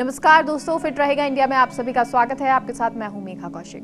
नमस्कार दोस्तों, फिट रहेगा इंडिया में आप सभी का स्वागत है। आपके साथ मैं हूं मेघा कौशिक।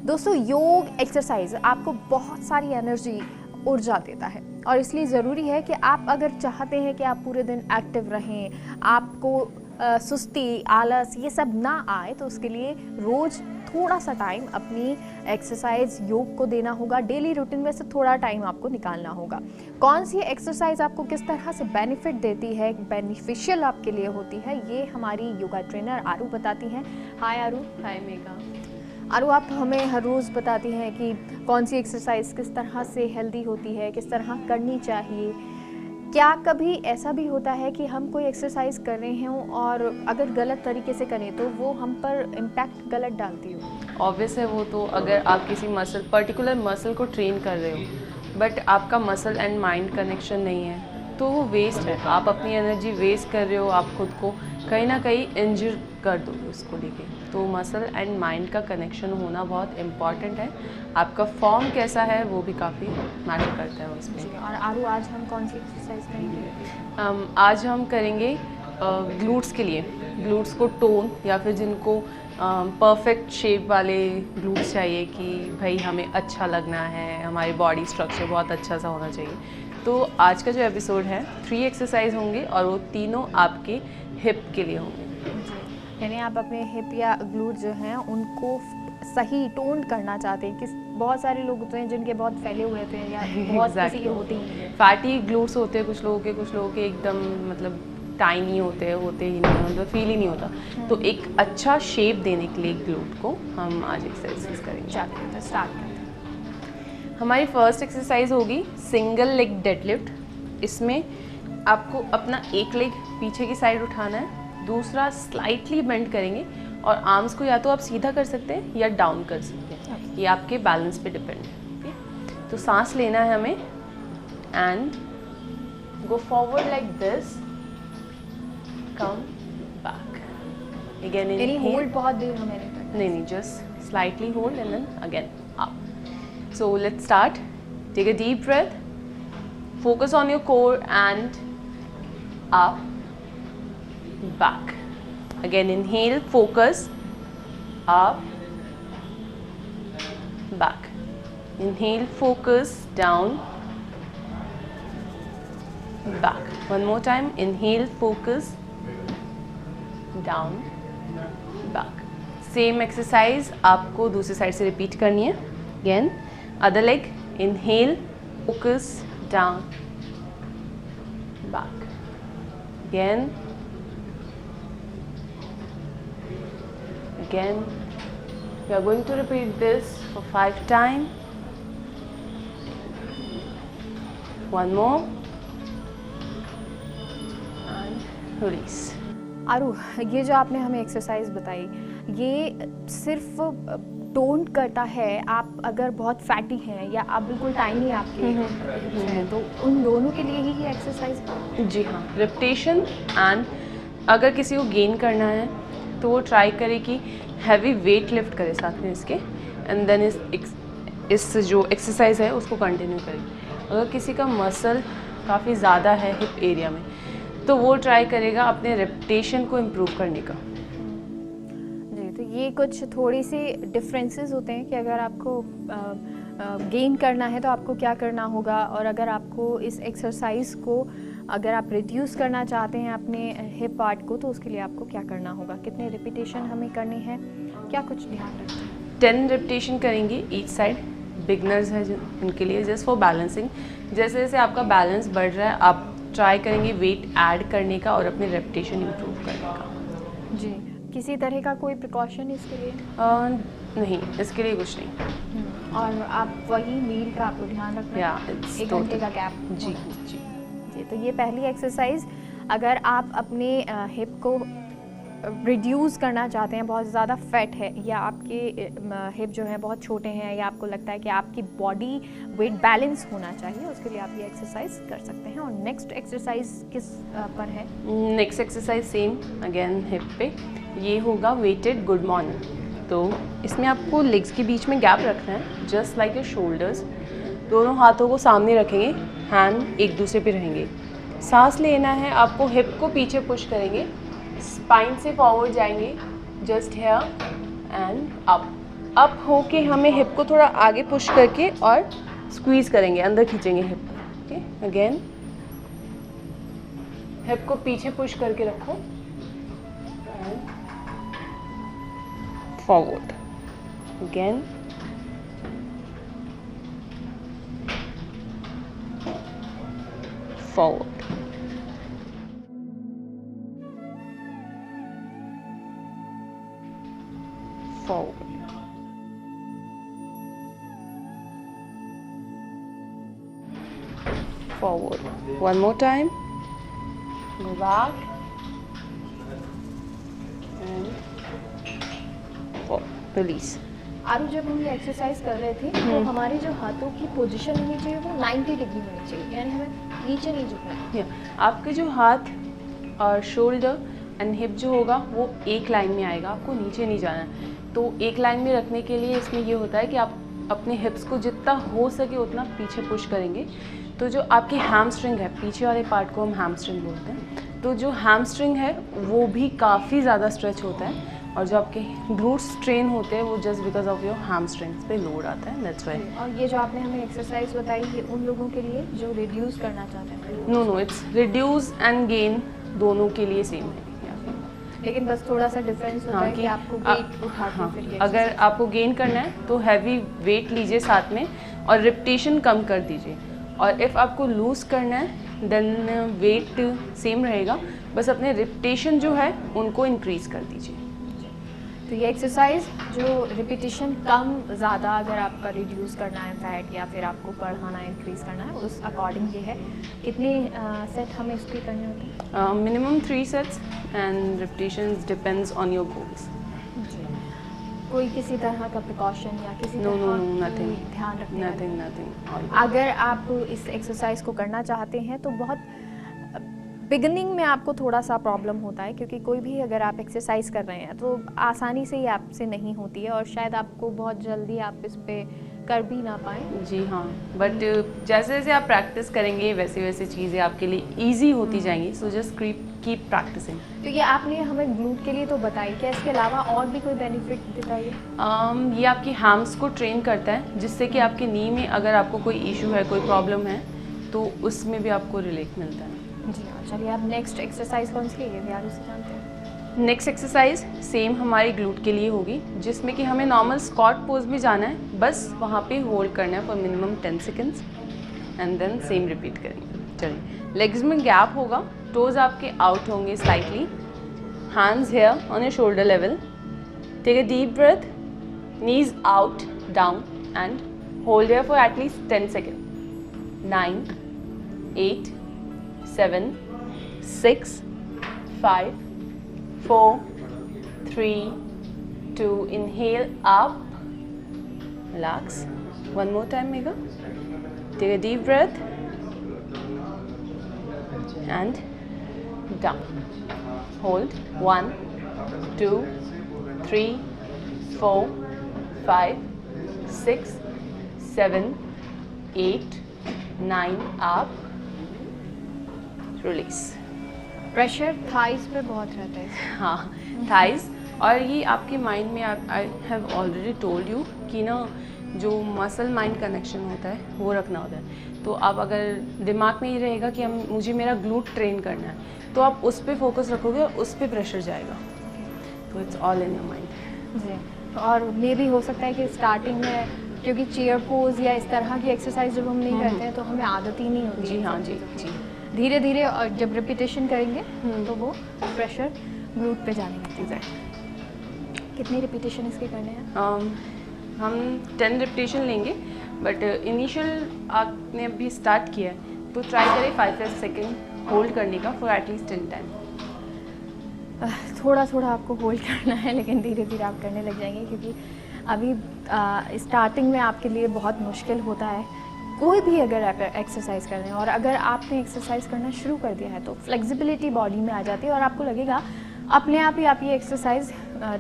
दोस्तों, योग एक्सरसाइज आपको बहुत सारी एनर्जी, ऊर्जा देता है और इसलिए ज़रूरी है कि आप अगर चाहते हैं कि आप पूरे दिन एक्टिव रहें, आपको सुस्ती, आलस ये सब ना आए, तो उसके लिए रोज़ थोड़ा सा टाइम अपनी एक्सरसाइज योग को देना होगा। डेली रूटीन में से थोड़ा टाइम आपको निकालना होगा। कौन सी एक्सरसाइज आपको किस तरह से बेनिफिट देती है, बेनिफिशियल आपके लिए होती है, ये हमारी योगा ट्रेनर आरू बताती हैं। हाय आरू। हाय मेघा। आरू, आप हमें हर रोज़ बताती हैं कि कौन सी एक्सरसाइज किस तरह से हेल्दी होती है, किस तरह करनी चाहिए। क्या कभी ऐसा भी होता है कि हम कोई एक्सरसाइज कर रहे हों और अगर गलत तरीके से करें तो वो हम पर इम्पैक्ट गलत डालती हो? ऑब्वियस है वो तो, अगर आप किसी पर्टिकुलर मसल को ट्रेन कर रहे हो बट आपका मसल एंड माइंड कनेक्शन नहीं है तो वो वेस्ट है। आप अपनी एनर्जी वेस्ट कर रहे हो, आप खुद को कहीं ना कहीं इंजर कर दोगे उसको लेके। तो मसल एंड माइंड का कनेक्शन होना बहुत इम्पॉर्टेंट है। आपका फॉर्म कैसा है वो भी काफ़ी मैटर करता है उसमें। और आरू, आज हम कौन सी एक्सरसाइज करेंगे? आज हम करेंगे ग्लूट्स के लिए। ग्लूट्स को टोन, या फिर जिनको परफेक्ट शेप वाले ग्लूट्स चाहिए कि भाई हमें अच्छा लगना है, हमारी बॉडी स्ट्रक्चर बहुत अच्छा सा होना चाहिए, तो आज का जो एपिसोड है 3 एक्सरसाइज होंगे और वो तीनों आपके हिप के लिए होंगे। यानी आप अपने हिप या ग्लूट जो हैं उनको सही टोन करना चाहते हैं। बहुत सारे लोग होते हैं जिनके बहुत फैले हुए होते हैं या बहुत किसी के होते ही फैटी ग्लूट्स होते हैं कुछ लोगों के एकदम मतलब टाइनी होते ही नहीं, मतलब फील ही नहीं होता। तो एक अच्छा शेप देने के लिए ग्लूट को हम आज एक्सरसाइज करेंगे। चलिए स्टार्ट करते हैं। हमारी फर्स्ट एक्सरसाइज होगी सिंगल लेग डेडलिफ्ट। इसमें आपको अपना एक लेग पीछे की साइड उठाना है, दूसरा स्लाइटली बेंड करेंगे और आर्म्स को या तो आप सीधा कर सकते हैं या डाउन कर सकते हैं। ये आपके बैलेंस पे डिपेंड है। ओके, तो सांस लेना है हमें and go forward like this, come back again. यानी होल्ड बहुत देर हमें नहीं करना। नहीं, just slightly hold and then again up. So let's start. Take a deep breath. Focus on your core and up, back. Again, inhale, focus, up, back. Inhale, focus, down, back. One more time. Inhale, focus, down, back. Same exercise आपको दूसरी side से repeat करनी है. Again. Other leg, inhale, focus, down, back. Again. Again. We are going to repeat this for 5 times. One more. And release. आरू, ये जो आपने हमें exercise बताई, ये सिर्फ टोन करता है। आप अगर बहुत फैटी हैं या आप बिल्कुल टाइनी आपके हैं तो उन दोनों के लिए ही ये एक्सरसाइज है? जी हाँ, रेपिटेशन एंड अगर किसी को गेन करना है तो वो ट्राई करे कि हैवी वेट लिफ्ट करे साथ में इसके, एंड देन इस जो एक्सरसाइज है उसको कंटिन्यू करे। अगर किसी का मसल काफ़ी ज़्यादा है हिप एरिया में तो वो ट्राई करेगा अपने रेपिटेशन को इम्प्रूव करने का। तो ये कुछ थोड़ी सी डिफरेंसेस होते हैं कि अगर आपको गेन करना है तो आपको क्या करना होगा, और अगर आपको इस एक्सरसाइज को अगर आप रिड्यूस करना चाहते हैं अपने हिप पार्ट को तो उसके लिए आपको क्या करना होगा, कितने रिपीटेशन हमें करने हैं, क्या कुछ ध्यान रखना है? 10 रिपीटेशन करेंगे ईच साइड। बिगनर्स है उनके लिए जस्ट फॉर बैलेंसिंग। जैसे जैसे आपका बैलेंस बढ़ रहा है आप ट्राई करेंगे वेट ऐड करने का और अपने रेपिटेशन इम्प्रूव करने का। जी, किसी तरह का कोई प्रिकॉशन इसके लिए? नहीं, इसके लिए कुछ नहीं। और आप वही मील का आपको ध्यान रखना है, 1 घंटे का गैप। जी जी जी, तो ये पहली एक्सरसाइज। अगर आप अपने हिप को रिड्यूस करना चाहते हैं, बहुत ज़्यादा फैट है या आपके हिप जो है बहुत छोटे हैं या आपको लगता है कि आपकी बॉडी वेट बैलेंस होना चाहिए, उसके लिए आप ये एक्सरसाइज कर सकते हैं। और नेक्स्ट एक्सरसाइज किस पर है? Next exercise same again hip पे। ये होगा वेटेड गुड मॉर्निंग। तो इसमें आपको लेग्स के बीच में गैप रखना है, जस्ट लाइक योर शोल्डर्स। दोनों हाथों को सामने रखेंगे, हैंड एक दूसरे पे रहेंगे। सांस लेना है, आपको हिप को पीछे पुश करेंगे, स्पाइन से फॉरवर्ड जाएंगे, जस्ट हेयर एंड अप होके हमें हिप को थोड़ा आगे पुश करके और स्क्वीज करेंगे, अंदर खींचेंगे हिप। ओके, अगेन हिप को पीछे पुश करके रखो and forward, again forward. Forward. Forward. One more time. Go back. And forward. Release. आरू, जब हम ये एक्सरसाइज कर रहे थे तो हमारे जो हाथों की पोजीशन होनी चाहिए वो 90 डिग्री होनी चाहिए, यानी हमें नीचे नहीं झुकना है। आपके जो हाथ और शोल्डर एंड हिप जो होगा वो एक लाइन में आएगा, आपको नीचे नहीं जाना है। तो एक लाइन में रखने के लिए इसमें ये होता है कि आप अपने हिप्स को जितना हो सके उतना पीछे पुश करेंगे। तो जो आपकी हैमस्ट्रिंग है, पीछे वाले पार्ट को हम हैमस्ट्रिंग बोलते हैं, तो जो हैमस्ट्रिंग है वो भी काफ़ी ज़्यादा स्ट्रेच होता है और जो आपके ग्लूट्स ट्रेन होते हैं वो just because of your hamstrings पे लोड आता है, दैट्स व्हाई। और ये जो आपने हमें एक्सरसाइज बताई ये उन लोगों के लिए जो रिड्यूस करना चाहते हैं? No, it's reduce and gain दोनों के लिए सेम है, लेकिन बस थोड़ा सा डिफरेंस होता है कि आपको वेट उठा के फिर ये अगर आपको गेन करना है तो हैवी वेट लीजिए साथ में और रिपीटेशन कम कर दीजिए, और इफ़ आपको लूज़ करना है देन वेट सेम रहेगा, बस अपने रिपीटेशन जो है उनको इंक्रीज़ कर दीजिए। तो ये एक्सरसाइज जो रिपीटिशन कम ज़्यादा अगर आपका रिड्यूस करना है फैट या फिर आपको बढ़ाना है इंक्रीज़ करना है उस अकॉर्डिंग ये है। कितने सेट हमें इसके करने होते हैं? Minimum 3 sets and repetitions depends on your goals. कोई किसी तरह का प्रिकॉशन या किसी नो तरह ध्यान रखना? नथिंग। अगर आप इस एक्सरसाइज को करना चाहते हैं तो बहुत बिगनिंग में आपको थोड़ा सा प्रॉब्लम होता है, क्योंकि कोई भी अगर आप एक्सरसाइज कर रहे हैं तो आसानी से ही आपसे नहीं होती है और शायद आपको बहुत जल्दी आप इस पे कर भी ना पाएँ। जी हाँ, बट जैसे जैसे आप प्रैक्टिस करेंगे वैसे वैसे चीज़ें आपके लिए ईजी होती जाएंगी, सो जस्ट कीप प्रैक्टिसिंग। तो ये आपने हमें ग्लूट के लिए तो बताई, क्या इसके अलावा और भी कोई बेनिफिट बताइए? ये आपकी हैम्स को ट्रेन करता है, जिससे कि आपके नी में अगर आपको कोई इशू है, कोई प्रॉब्लम है, तो उसमें भी आपको रिलीफ मिलता है। जी हाँ, चलिए अब नेक्स्ट एक्सरसाइज कौन सी है ये भी आगे से जानते हैं। नेक्स्ट एक्सरसाइज सेम हमारी ग्लूट के लिए होगी, जिसमें कि हमें नॉर्मल स्क्वाट पोज में जाना है, बस वहाँ पे होल्ड करना है for minimum 10 seconds and then same repeat करेंगे। चलिए, लेग्स में गैप होगा, टोज आपके आउट होंगे slightly, hands here on your shoulder level, take a deep breath, knees out down and hold here for at least 10 second. 9, 8, 7, 6, 5, 4, 3, 2, inhale up, relax, one more time Megha, take a deep breath and down, hold, 1, 2, 3, 4, 5, 6, 7, 8, 9, up, release. Pressure thighs पे बहुत रहता है। हाँ, thighs, और ये आपके mind में I have already told you कि ना जो मसल माइंड कनेक्शन होता है वो रखना होता है। तो आप अगर दिमाग में ये रहेगा कि मुझे मेरा ग्लूट ट्रेन करना है, तो आप उस पर फोकस रखोगे और उस पर प्रेशर जाएगा, तो it's all in your mind. जी, और ये भी हो सकता है कि स्टार्टिंग में क्योंकि चेयर पोज या इस तरह की एक्सरसाइज जब हम नहीं करते हैं तो हमें आदत ही नहीं होती। जी हाँ, जी। धीरे धीरे और जब रिपीटेशन करेंगे तो वो प्रेशर ग्लूट पे जाने लगता है। कितने रिपीटेशन इसके करने हैं? हम 10 रिपीटेशन लेंगे, बट इनिशियल आपने अभी स्टार्ट किया है तो ट्राई करें 5 सेकेंड होल्ड करने का फॉर एटलीस्ट 10 टाइम। थोड़ा थोड़ा आपको होल्ड करना है, लेकिन धीरे धीरे आप करने लग जाएंगे, क्योंकि अभी स्टार्टिंग में आपके लिए बहुत मुश्किल होता है कोई भी अगर आप एक्सरसाइज कर रहे हैं। और अगर आपने एक्सरसाइज करना शुरू कर दिया है तो फ्लेक्सिबिलिटी बॉडी में आ जाती है और आपको लगेगा अपने आप ही आप ये एक्सरसाइज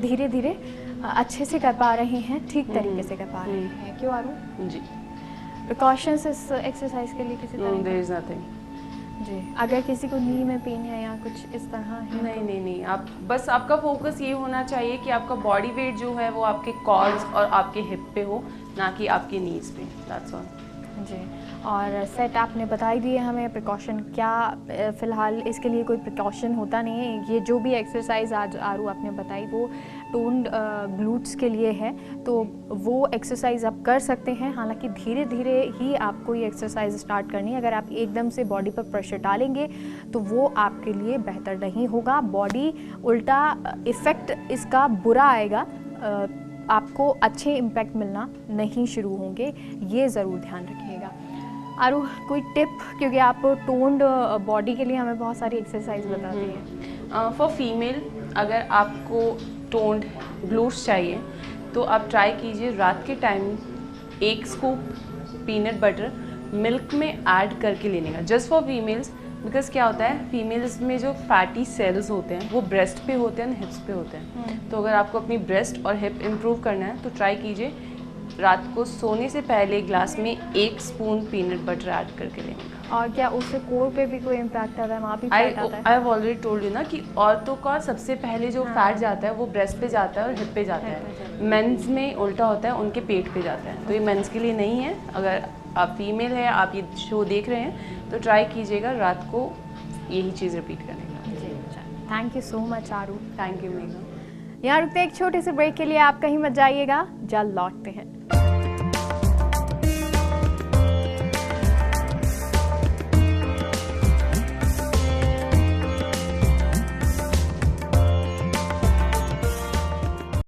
धीरे धीरे अच्छे से कर पा रहे हैं, ठीक तरीके से कर पा रहे हैं। क्यों आरू? जी। प्रिकॉशंस इस एक्सरसाइज के लिए किसी तरह? There is nothing. जी, अगर किसी को नी में पेन है या कुछ इस तरह है? नहीं, आप बस आपका फोकस ये होना चाहिए कि आपका बॉडी वेट जो है वो आपके कॉर्ड्स और आपके हिप पे हो, ना कि आपके नीज पे। That's all. जी, और सेट आपने बता ही दिए हमें। प्रिकॉशन क्या, फ़िलहाल इसके लिए कोई प्रिकॉशन होता नहीं है। ये जो भी एक्सरसाइज आज आरू आपने बताई वो टोन्ड ग्लूट्स के लिए है, तो वो एक्सरसाइज आप कर सकते हैं। हालांकि धीरे धीरे ही आपको ये एक्सरसाइज स्टार्ट करनी है। अगर आप एकदम से बॉडी पर प्रेशर डालेंगे तो वो आपके लिए बेहतर नहीं होगा, बॉडी उल्टा इफ़ेक्ट इसका बुरा आएगा, आपको अच्छे इम्पैक्ट मिलना नहीं शुरू होंगे, ये ज़रूर ध्यान रखिएगा। आरू, कोई टिप, क्योंकि आप टोन्ड बॉडी के लिए हमें बहुत सारी एक्सरसाइज बताते हैं। फॉर फीमेल अगर आपको टोन्ड ग्लूट्स चाहिए तो आप ट्राई कीजिए रात के time 1 scoop peanut butter milk में ऐड करके लेने का, जस्ट फॉर फीमेल्स। बिकॉज क्या होता है, फीमेल्स में जो फैटी सेल्स होते हैं वो ब्रेस्ट पे होते हैं, हिप्स पे होते हैं। तो अगर आपको अपनी ब्रेस्ट और हिप इम्प्रूव करना है तो ट्राई कीजिए रात को सोने से पहले ग्लास में 1 स्पून पीनट बटर ऐड करके लेने का। और क्या उससे कोर पे भी कोई इम्पैक्ट आता है? वहाँ भी फैट आता है? I have already told you ना कि औरतों का सबसे पहले जो फैट जाता है वो ब्रेस्ट पे जाता है और हिप पे जाता है। मेंस में उल्टा होता है, उनके पेट पे जाता है। तो ये मेंस के लिए नहीं है। अगर आप फीमेल है, आप ये शो देख रहे हैं तो ट्राई कीजिएगा रात को यही चीज़ रिपीट करने का। जी, thank you so much Aaru. Thank you Megha. यहाँ रुकते एक छोटे से ब्रेक के लिए, आप कहीं मत जाइएगा, जल्द लौटते हैं।